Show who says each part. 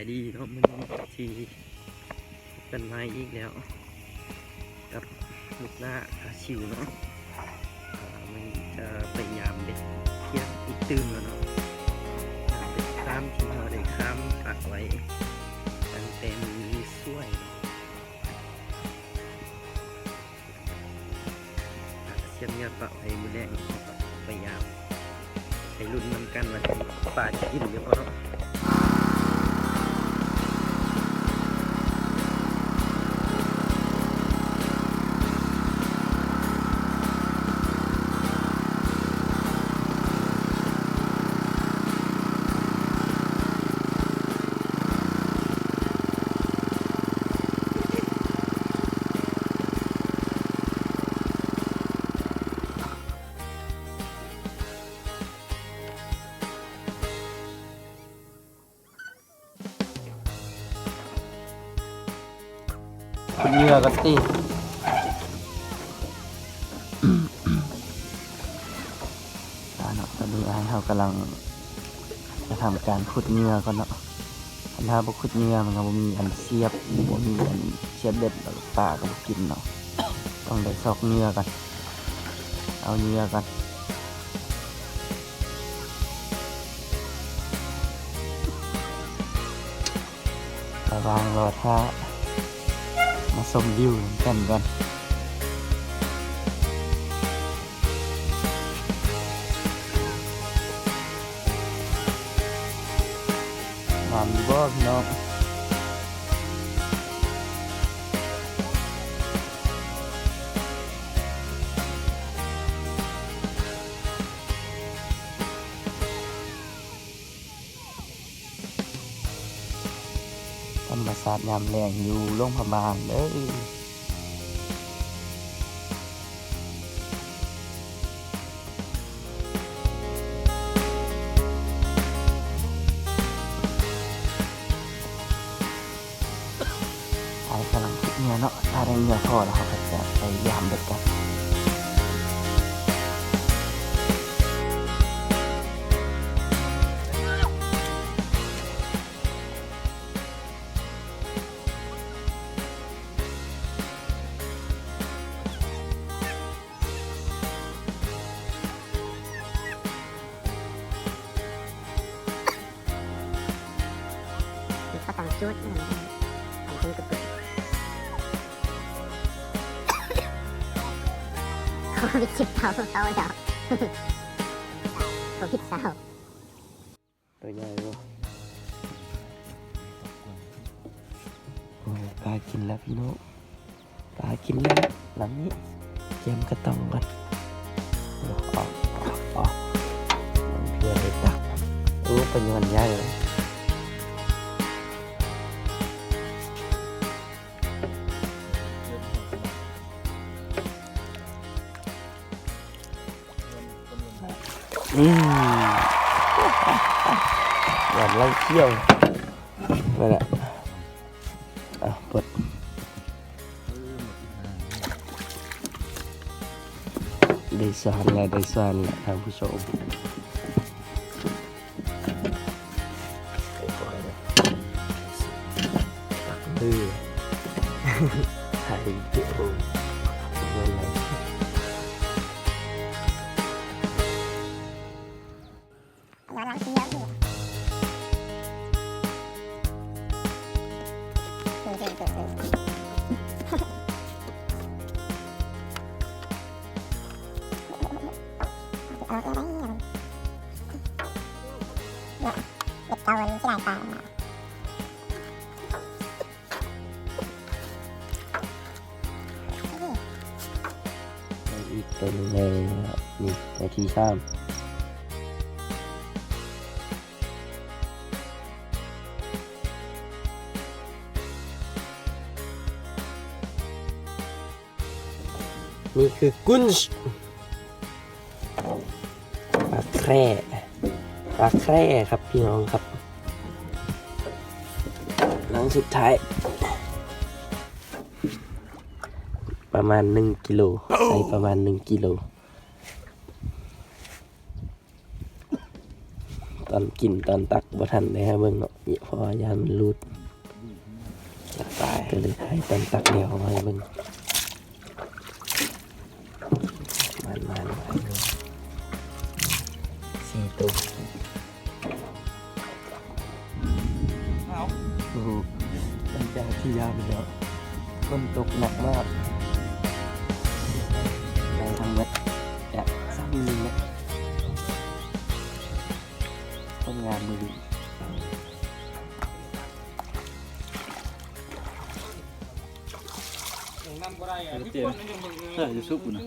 Speaker 1: ายดีเนาะมันทีกันมาอีกแล้วกับลูกหน้าอาชิวเนาะมันจะพยายามเด็กเทียบอีกตื่มแล้วเนาะเด็กข้ามที่เราได้ข้ามปักไว้ตั้งแต่มีช่วยเชื่อมยอดปะให้มือแดงพยายามไปลุ้นนำกันว่าป่าจะกินหรือเปล่าเนาะ
Speaker 2: เหยื่อกันตีตอนนี้เรากำลังจะทำการขุดเหยื่อก่อนเนาะถ้าบุขุดเหยื่อมันก็มีอันเสียบบ่มีอันเสียบเบ็ดแล้วปลาก็กินเนาะต้องได้ซอกเหยื่อกันเอาเหยื่อกันระวังรอท่ามาชมวิวกันก่อนมามีบ่พี่น้องธรรมศาสตร์ยามแรงอยู่โรงพยาบาลเด้อกำลังคิดเงี้ยเนาะถ้าได้เงี้ยพอแล้วเขาก็จะไปยามเด็กกัน
Speaker 3: ก็ต้องจุดทำเป็นกระปุกเขาพิชิตเขาเดี๋ยวเขาพิชิตเขา
Speaker 2: ตัวใหญ่บ่โอ้ปลากินแล้วพี่น้องปลากินแล้วหลังนี้เกมกระต้องกันออกมันเพียเลยตักเป็นยันใหญ่เลยหวานไล่เที่ยวไปแหละเปิดได้สานแล้วทางผู้ชมถ่ายวิดีโออะไรอีกตัวนึงเลยนี่ตัวที่3นี่คือกุ้นปลาแคร่ครับพี่น้องครับหลังสุดท้ายประมาณ1 กิโลใส่ประมาณ1 กิโลตอนกินตอนตักบ่ทันเลยฮะเบิ่งเนาะ
Speaker 1: พอยามมันรูดตายก็เลยให้ตันตักเดียวมาให้มึงมัน4 ตัวโอ้โหหลังจากที่ยามไปแล้วฝนตกหนักมากได้ทั้งหมดจาก3 มิลลิเมตรคนงานมือดี
Speaker 2: เจนใช่จะซุปนะ